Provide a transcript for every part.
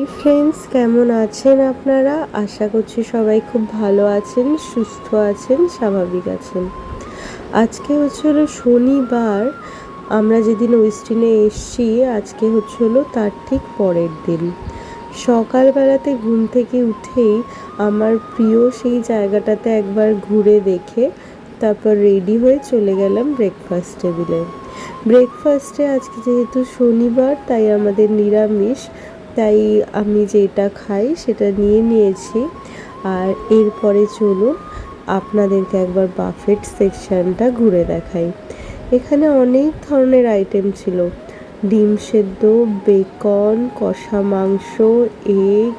Friends, কেমন আছেন আপনারা? আশা করছি সবাই খুব ভালো আছেন, সুস্থ আছেন, স্বাভাবিক আছেন। আজকে হলো শনিবার। আমরা যেদিন ওয়েস্টিনে এসছি আজকে হলো তার ঠিক পরের দিন। সকালবেলাতে ঘুম থেকে উঠেই আমার প্রিয় সেই জায়গাটাতে একবার ঘুরে দেখে তারপর রেডি হয়ে চলে গেলাম ব্রেকফাস্ট টেবিলে। ব্রেকফাস্টে আজকে যেহেতু শনিবার তাই আমাদের নিরামিষ, তাই আমি যেটা খাই সেটা নিয়েছি। আর এরপরে চলুন আপনাদেরকে একবার বাফেট সেকশনটা ঘুরে দেখাই। এখানে অনেক ধরনের আইটেম ছিল, ডিম সেদ্ধ, বেকন, কষা মাংস, এগ,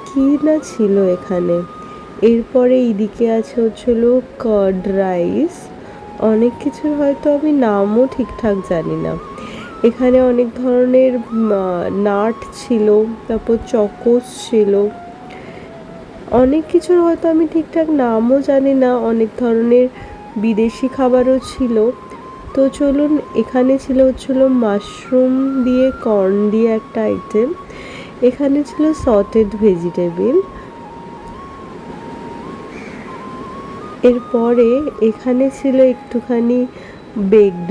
কী না ছিল এখানে। এরপরে এইদিকে আছে হচ্ছিলো কার্ড রাইস, অনেক কিছুর হয়তো আমি নামও ঠিকঠাক জানি না। এখানে অনেক ধরনের নাট ছিল, তারপর চকোস ছিল, অনেক কিছুর হয়তো আমি ঠিকঠাক নামও জানি না। অনেক ধরনের বিদেশি খাবারও ছিল। তো চলুন, এখানে হচ্ছিল মাশরুম দিয়ে কর্ন দিয়ে একটা আইটেম, এখানে ছিল সটেড ভেজিটেবিল। এরপরে এখানে ছিল একটুখানি বেকড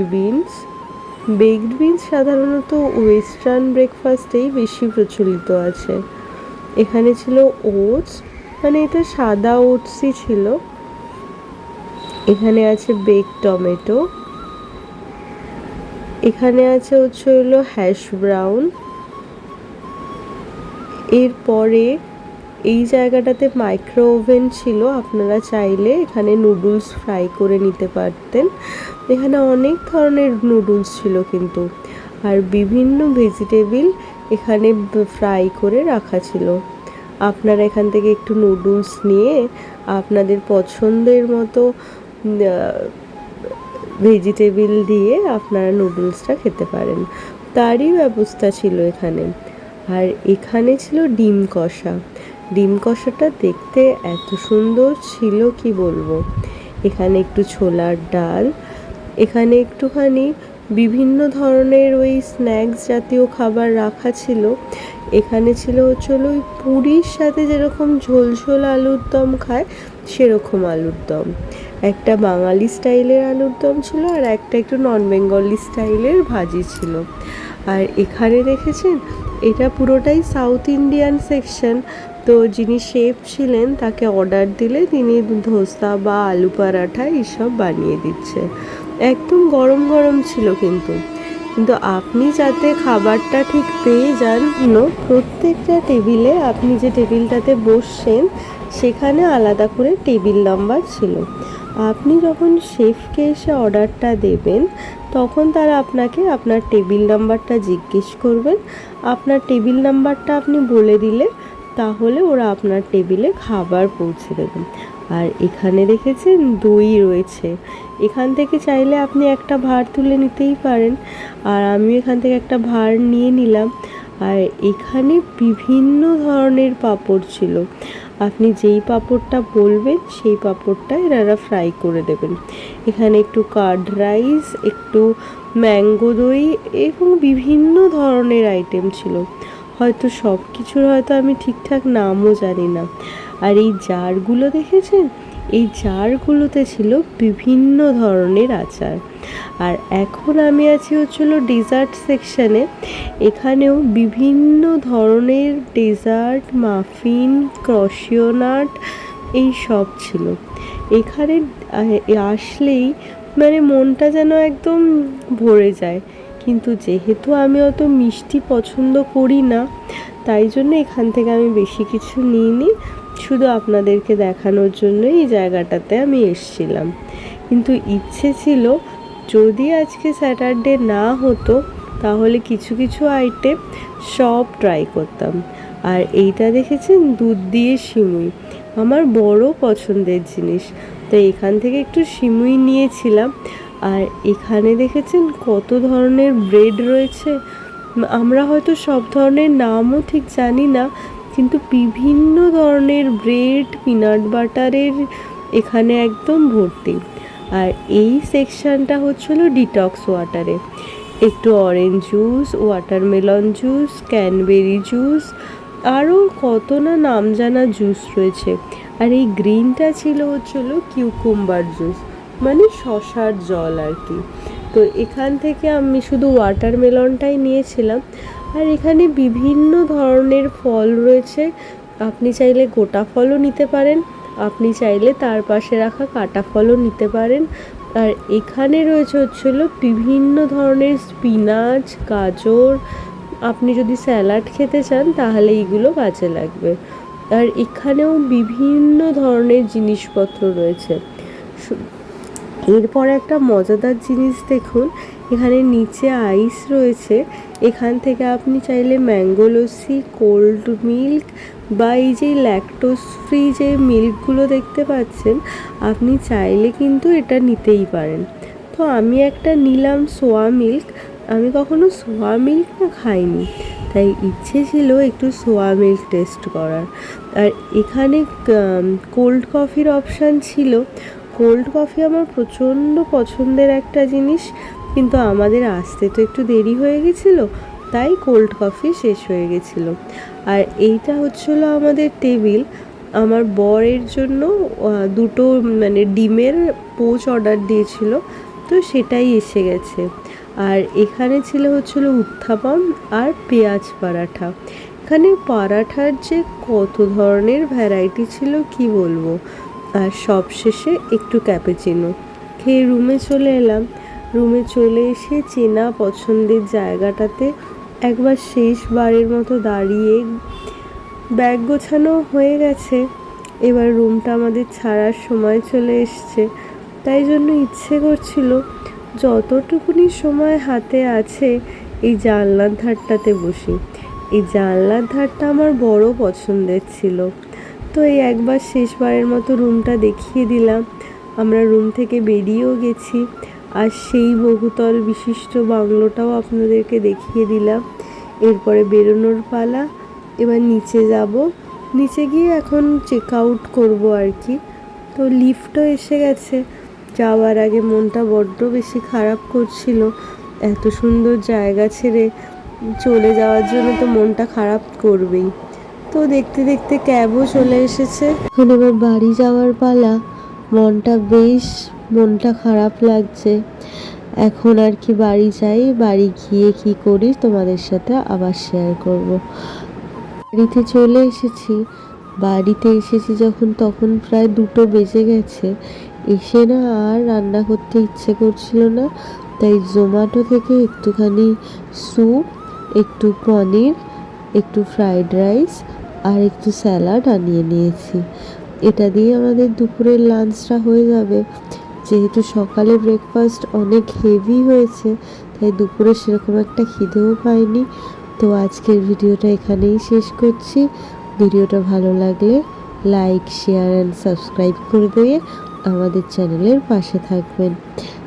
বিনস সাধারণত ওয়েস্টার্ন ব্রেকফাস্টেই বেশি প্রচলিত আছে। এখানে ছিল ওটস, মানে এটা সাদা ওটসই ছিল। এখানে আছে বেক টমেটো, এখানে আছে হলো হ্যাশ ব্রাউন। এরপরে এই জায়গাটাতে মাইক্রো ওভেন ছিল, আপনারা চাইলে এখানে নুডলস ফ্রাই করে নিতে পারতেন। এখানে অনেক ধরনের নুডলস ছিল কিন্তু, আর বিভিন্ন ভেজিটেবিল এখানে ফ্রাই করে রাখা ছিল। আপনারা এখান থেকে একটু নুডলস নিয়ে আপনাদের পছন্দের মতো ভেজিটেবিল দিয়ে আপনারা নুডলসটা খেতে পারেন, তারই ব্যবস্থা ছিল এখানে। আর এখানে ছিল ডিম কষাটা দেখতে এত সুন্দর ছিল কি বলবো। এখানে একটু ছোলার ডাল, এখানে একটুখানি বিভিন্ন ধরনের ওই স্ন্যাক্স জাতীয় খাবার রাখা ছিল। এখানে ছিল ওই পুরীর সাথে যেরকম ঝোল ঝোল আলুর দম খায় সেরকম আলুর দম, একটা বাঙালি স্টাইলের আলুর দম ছিল, আর একটা একটু নন বেঙ্গলি স্টাইলের ভাজি ছিল। আর এখানে দেখেছেন, এটা পুরোটাই সাউথ ইন্ডিয়ান সেকশন। তো যিনি শেফ ছিলেন তাকে অর্ডার দিলে তিনি ধোসা বা আলু পরাঠা এইসব বানিয়ে দিচ্ছে। একদম গরম গরম ছিল কিন্তু আপনি যাতে খাবারটা ঠিক পেয়ে যান, প্রত্যেকটা টেবিলে আপনি যে টেবিলটাতে বসছেন সেখানে আলাদা করে টেবিল নাম্বার ছিল। আপনি যখন শেফকে এসে অর্ডারটা দেবেন তখন তারা আপনাকে আপনার টেবিল নাম্বারটা জিজ্ঞেস করবেন। আপনার টেবিল নাম্বারটা আপনি বলে দিলে তাহলে ওরা আপনার টেবিলে খাবার পৌঁছে দেবেন। আর এখানে দেখেছেন দই রয়েছে, এখান থেকে চাইলে আপনি একটা ভাঁড় তুলে নিতেই পারেন, আর আমি এখান থেকে একটা ভাঁড় নিয়ে নিলাম। আর এখানে বিভিন্ন ধরনের পাঁপড় ছিল, আপনি যেই পাঁপড়টা বলবেন সেই পাঁপড়টা এনারা ফ্রাই করে দেবেন। এখানে একটু কার্ড রাইস, একটু ম্যাঙ্গো দই এবং বিভিন্ন ধরনের আইটেম ছিল, হয়তো সব কিছুর হয়তো আমি ঠিকঠাক নামও জানি না। আর এই জারগুলো দেখেছেন, এই জারগুলোতে ছিল বিভিন্ন ধরনের আচার। আর এখন আমি আছি ডেজার্ট সেকশানে, এখানেও বিভিন্ন ধরনের ডেজার্ট, মাফিন, ক্রশিওনাট এই সব ছিল। এখানে আসলেই মানে মনটা যেন একদম ভরে যায়, কিন্তু যেহেতু আমি অত মিষ্টি পছন্দ করি না তাই জন্য এখান থেকে আমি বেশি কিছু নিইনি, শুধু আপনাদেরকে দেখানোর জন্য এই জায়গাটাতে আমি এসেছিলাম। কিন্তু ইচ্ছে ছিল যদি আজকে স্যাটারডে না হতো তাহলে কিছু কিছু আইটেম সব ট্রাই করতাম। আর এইটা দেখেছেন দুধ দিয়ে সিমুই, আমার বড় পছন্দের জিনিস, তাই এখান থেকে একটু সিমুই নিয়েছিলাম। আর এখানে দেখেছেন কত ধরনের ব্রেড রয়েছে, আমরা হয়তো সব ধরনের নামও ঠিক জানি না, কিন্তু বিভিন্ন ধরনের ব্রেড, পিনাট বাটারের এখানে একদম ভর্তি। আর এই সেকশানটা হচ্ছিল ডিটক্স ওয়াটারে, একটু orange juice, watermelon juice, cranberry juice, আরও কত না নাম জানা জুস রয়েছে। আর এই গ্রিনটা ছিল হচ্ছিল কিউকুম্বার জুস, মানে শশার জল আর কি। তো এখান থেকে আমি শুধু ওয়াটারমেলনটাই নিয়েছিলাম। আর এখানে বিভিন্ন ধরনের ফল রয়েছে, আপনি চাইলে গোটা ফলও নিতে পারেন, আপনি চাইলে তার পাশে রাখা কাটা ফলও নিতে পারেন। আর এখানে রয়েছে হচ্ছিল বিভিন্ন ধরনের স্পিনাচ, গাজর, আপনি যদি স্যালাড খেতে চান তাহলে এইগুলো কাজে লাগবে। আর এখানেও বিভিন্ন ধরনের জিনিসপত্র রয়েছে। এরপর একটা মজাদার জিনিস দেখুন, এখানে নিচে আইস রয়েছে। এখান থেকে আপনি চাইলে ম্যাঙ্গো লস্যি, কোল্ড মিল্ক বা এই যে ল্যাকটোজ ফ্রি যে মিল্কগুলো দেখতে পাচ্ছেন, আপনি চাইলে কিন্তু এটা নিতেই পারেন। তো আমি একটা নিলাম সোয়া মিল্ক। আমি কখনো সোয়া মিল্ক না খাইনি, তাই ইচ্ছে ছিল একটু সোয়া মিল্ক টেস্ট করার। আর এখানে কোল্ড কফির অপশান ছিল। কোল্ড কফি আমার প্রচণ্ড পছন্দের একটা জিনিস, কিন্তু আমাদের আসতে তো একটু দেরি হয়ে গেছিলো, তাই কোল্ড কফি শেষ হয়ে গেছিলো। আর এইটা হচ্ছিলো আমাদের টেবিল। আমার বরের জন্য দুটো মানে ডিমের পোচ অর্ডার দিয়েছিল, তো সেটাই এসে গেছে। আর এখানে ছিল হচ্ছিলো উত্থাপম আর পেঁয়াজ পরাঠা। এখানে পরাঠার যে কত ধরনের ভ্যারাইটি ছিল কি বলবো। আর সবশেষে একটু ক্যাপুচিনো খেয়ে রুমে চলে এলাম। রুমে চলে এসে চেনা পছন্দের জায়গাটাতে একবার শেষবারের মতো দাঁড়িয়ে ব্যাগ গোছানো হয়ে গেছে, এবার রুমটা আমাদের ছাড়ার সময় চলে এসছে। তাই জন্য ইচ্ছে করছিল যতটুকুনি সময় হাতে আছে এই জানলার ধারটাতে বসি। এই জানলার ধারটা আমার বড় পছন্দের ছিল। তো এই একবার শেষবারের মতো রুমটা দেখিয়ে দিলাম। আমরা রুম থেকে বেরিয়েও গেছি, আর সেই বহুতল বিশিষ্ট বাংলোটাও আপনাদেরকে দেখিয়ে দিলাম। এরপরে বেরোনোর পালা। এবার নিচে যাব, নিচে গিয়ে এখন চেক আউট করবো আর কি। তো লিফটও এসে গেছে। যাওয়ার আগে মনটা বড্ড বেশি খারাপ করছিল, এত সুন্দর জায়গা ছেড়ে চলে যাওয়ার জন্য তো মনটা খারাপ করবেই। তো দেখতে দেখতে ক্যাবও চলে এসেছে। এখন এবার বাড়ি যাওয়ার পালা। মনটা খারাপ লাগছে। এখন আর কি বাড়ি যাই, বাড়ি গিয়ে কি করি তোমাদের সাথে আবার শেয়ার করব। বাড়িতে চলে এসেছি। বাড়িতে এসেছি যখন তখন প্রায় 2টো বেজে গেছে। এসে না আর রান্না করতে ইচ্ছে করছিল না, তাই জোম্যাটো থেকে একটুখানি স্যুপ, একটু পনির, একটু ফ্রাইড রাইস আর একটু স্যালাড আনিয়ে নিয়েছি। এটা দিয়ে আমাদের দুপুরের লাঞ্চটা হয়ে যাবে। যেহেতু সকালে ব্রেকফাস্ট অনেক হেভি হয়েছে, তাই দুপুরে সেরকম একটা খিদেও পাইনি। তো আজকের ভিডিওটা এখানেই শেষ করছি। ভিডিওটা ভালো লাগলে লাইক, শেয়ার অ্যান্ড সাবস্ক্রাইব করে দিয়ে আমাদের চ্যানেলের পাশে থাকবেন।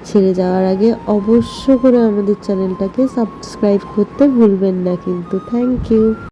ছেড়ে যাওয়ার আগে অবশ্য করে আমাদের চ্যানেলটাকে সাবস্ক্রাইব করতে ভুলবেন না কিন্তু। Thank you.